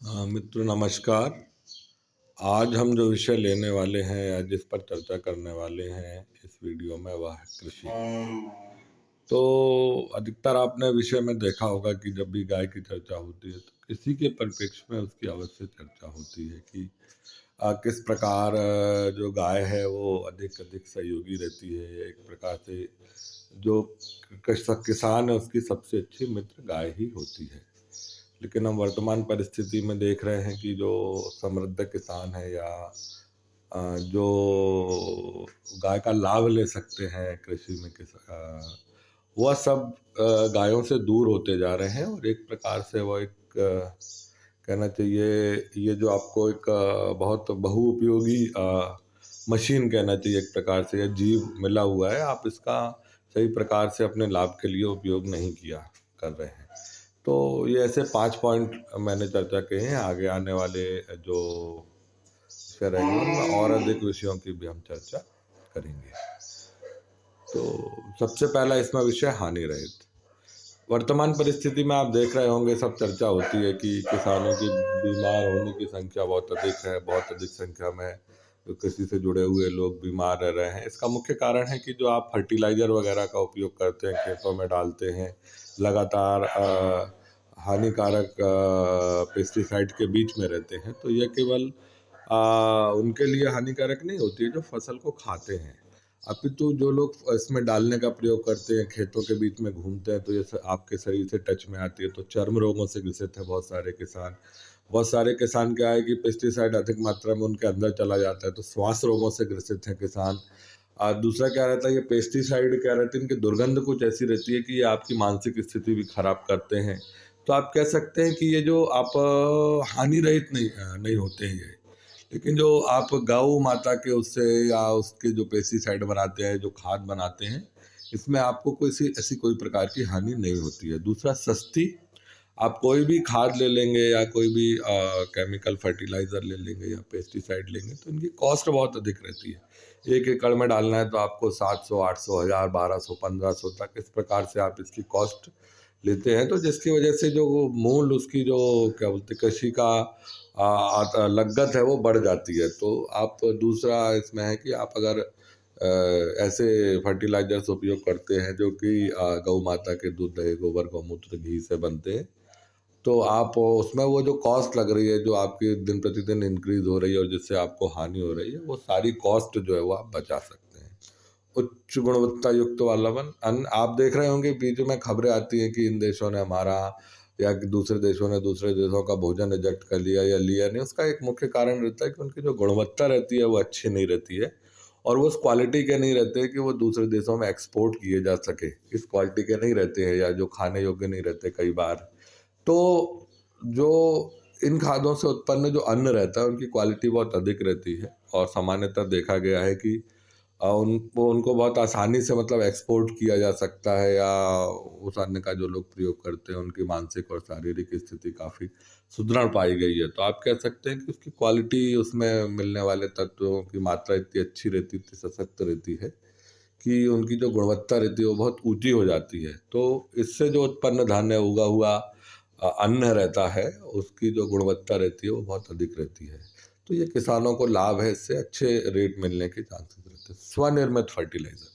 मित्र नमस्कार। आज हम जो विषय लेने वाले हैं या जिस पर चर्चा करने वाले हैं इस वीडियो में वह है कृषि। तो अधिकतर आपने विषय में देखा होगा कि जब भी गाय की चर्चा होती है तो कृषि के परिप्रेक्ष्य में उसकी अवश्य चर्चा होती है कि किस प्रकार जो गाय है वो अधिक अधिक सहयोगी रहती है। एक प्रकार से जो किसान है उसकी सबसे अच्छी मित्र गाय ही होती है। लेकिन हम वर्तमान परिस्थिति में देख रहे हैं कि जो समृद्ध किसान है या जो गाय का लाभ ले सकते हैं कृषि में वह सब गायों से दूर होते जा रहे हैं और एक प्रकार से वो एक कहना चाहिए ये जो आपको एक बहुत बहुउपयोगी मशीन कहना चाहिए एक प्रकार से या जीव मिला हुआ है, आप इसका सही प्रकार से अपने लाभ के लिए उपयोग नहीं किया कर रहे हैं। तो ये ऐसे 5 पॉइंट मैंने चर्चा किए हैं। आगे आने वाले जो विषय रहेंगे उनमें और अधिक विषयों की भी हम चर्चा करेंगे। तो सबसे पहला इसमें विषय हानि रहित। वर्तमान परिस्थिति में आप देख रहे होंगे सब चर्चा होती है कि किसानों की बीमार होने की संख्या बहुत अधिक है, बहुत अधिक संख्या में जो कृषि से जुड़े हुए लोग बीमार रह रहे हैं। इसका मुख्य कारण है कि जो आप फर्टिलाइज़र वगैरह का उपयोग करते हैं, खेतों में डालते हैं, लगातार हानिकारक पेस्टिसाइड के बीच में रहते हैं, तो यह केवल उनके लिए हानिकारक नहीं होती है जो फसल को खाते हैं, अपितु जो लोग इसमें डालने का प्रयोग करते हैं, खेतों के बीच में घूमते हैं, तो ये आपके शरीर से टच में आती है तो चर्म रोगों से ग्रसित है बहुत सारे किसान। बहुत सारे किसान क्या है कि पेस्टिसाइड अधिक मात्रा में उनके अंदर चला जाता है तो श्वास रोगों से ग्रसित है किसान। दूसरा क्या रहता है, ये पेस्टिसाइड क्या रहते हैं, इनकी दुर्गंध कुछ ऐसी रहती है कि ये आपकी मानसिक स्थिति भी खराब करते हैं। तो आप कह सकते हैं कि ये जो आप हानि रहित नहीं होते हैं ये। लेकिन जो आप गौ माता के उससे या उसके जो पेस्टिसाइड बनाते हैं, जो खाद बनाते हैं, इसमें आपको कोई सी ऐसी कोई प्रकार की हानि नहीं होती है। दूसरा, सस्ती। आप कोई भी खाद ले लेंगे या कोई भी केमिकल फर्टिलाइज़र ले लेंगे या पेस्टिसाइड लेंगे तो इनकी कॉस्ट बहुत अधिक रहती है। 1 एकड़ में डालना है तो आपको 700, 800, 1000, 1200, 1500 तक इस प्रकार से आप इसकी कॉस्ट लेते हैं। तो जिसकी वजह से जो वो मूल उसकी जो क्या बोलते हैं कृषि का लागत है वो बढ़ जाती है। तो आप दूसरा इसमें है कि आप अगर ऐसे फर्टिलाइजर्स उपयोग करते हैं जो कि गौ माता के दूध, दही, गोबर, गौमूत्र, घी से बनते हैं, तो आप उसमें वो जो कॉस्ट लग रही है, जो आपकी दिन प्रतिदिन इंक्रीज हो रही है और जिससे आपको हानि हो रही है, वो सारी कॉस्ट जो है वो आप बचा सकते हैं। उच्च गुणवत्ता युक्त वाला अन्न आप देख रहे होंगे, बीच में खबरें आती हैं कि इन देशों ने हमारा या कि दूसरे देशों ने दूसरे देशों का भोजन रिजेक्ट कर लिया या लिया नहीं। उसका एक मुख्य कारण रहता है कि उनकी जो गुणवत्ता रहती है वो अच्छी नहीं रहती है और वो उस क्वालिटी के नहीं रहते कि वो दूसरे देशों में एक्सपोर्ट किए जा सके। इस क्वालिटी के नहीं रहते हैं या जो खाने योग्य नहीं रहते कई बार। तो जो इन खादों से उत्पन्न जो अन्न रहता है उनकी क्वालिटी बहुत अधिक रहती है और सामान्यतः देखा गया है कि उनको बहुत आसानी से मतलब एक्सपोर्ट किया जा सकता है या उस अन्न का जो लोग प्रयोग करते हैं उनकी मानसिक और शारीरिक स्थिति काफ़ी सुदृढ़ पाई गई है। तो आप कह सकते हैं कि उसकी क्वालिटी, उसमें मिलने वाले तत्वों की मात्रा इतनी अच्छी रहती, इतनी सशक्त रहती है कि उनकी जो गुणवत्ता रहती है वो बहुत ऊंची हो जाती है। तो इससे जो उत्पन्न धान्य उगा हुआ अन्न रहता है उसकी जो गुणवत्ता रहती है वो बहुत अधिक रहती है। तो ये किसानों को लाभ है, इससे अच्छे रेट मिलने के चांसेस रहते हैं। स्वनिर्मित फर्टिलाइजर,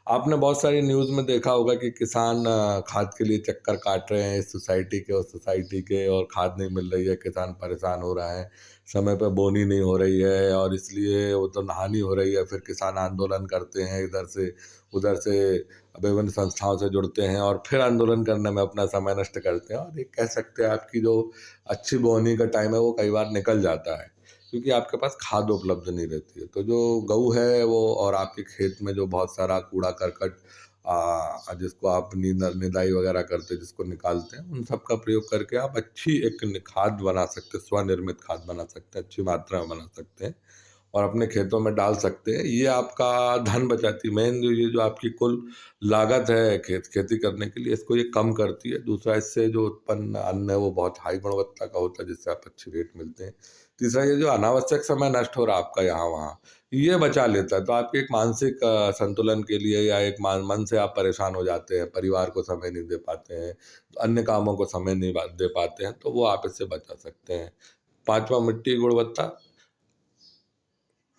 आपने बहुत सारी न्यूज़ में देखा होगा कि किसान खाद के लिए चक्कर काट रहे हैं इस सोसाइटी के उस सोसाइटी के और खाद नहीं मिल रही है, किसान परेशान हो रहा है, समय पर बोनी नहीं हो रही है और इसलिए वो तो हानि हो रही है। फिर किसान आंदोलन करते हैं, इधर से उधर से विभिन्न संस्थाओं से जुड़ते हैं और फिर आंदोलन करने में अपना समय नष्ट करते हैं और ये कह सकते हैं आपकी जो अच्छी बोनी का टाइम है वो कई बार निकल जाता है क्योंकि आपके पास खाद उपलब्ध नहीं रहती है। तो जो गऊ है वो और आपके खेत में जो बहुत सारा कूड़ा करकट जिसको आप निदाई वगैरह करते हैं, जिसको निकालते हैं, उन सब का प्रयोग करके आप अच्छी एक खाद बना सकते हैं, स्वनिर्मित खाद बना सकते हैं, अच्छी मात्रा में बना सकते हैं और अपने खेतों में डाल सकते हैं। ये आपका धन बचाती, मेन जो ये जो आपकी कुल लागत है खेती करने के लिए, इसको ये कम करती है। दूसरा, इससे जो उत्पन्न अन्न है वो बहुत हाई गुणवत्ता का होता है जिससे आप अच्छे रेट मिलते हैं। तीसरा, ये जो अनावश्यक समय नष्ट हो रहा है आपका यहाँ वहाँ, ये बचा लेता है। तो आपके एक मानसिक संतुलन के लिए या एक मन से आप परेशान हो जाते हैं, परिवार को समय नहीं दे पाते हैं, अन्य कामों को समय नहीं दे पाते हैं, तो वो आप इससे बचा सकते हैं। पांचवा, मिट्टी की गुणवत्ता।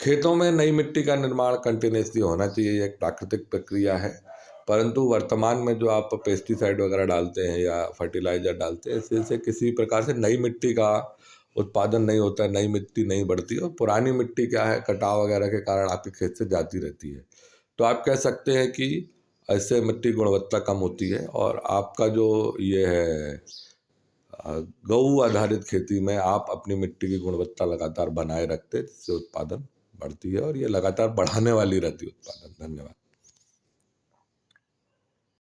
खेतों में नई मिट्टी का निर्माण कंटिन्यूसली होना चाहिए, ये एक प्राकृतिक प्रक्रिया है। परंतु वर्तमान में जो आप पेस्टिसाइड वगैरह डालते हैं या फर्टिलाइजर डालते हैं, इससे किसी प्रकार से नई मिट्टी का उत्पादन नहीं होता है, नई मिट्टी नहीं बढ़ती और पुरानी मिट्टी क्या है, कटाव वगैरह के कारण आपके खेत से जाती रहती है। तो आप कह सकते हैं कि ऐसे मिट्टी गुणवत्ता कम होती है और आपका जो ये है गऊ आधारित खेती में आप अपनी मिट्टी की गुणवत्ता लगातार बनाए रखते, जिससे उत्पादन बढ़ती है और ये लगातार बढ़ाने वाली रहती है उत्पादन। धन्यवाद।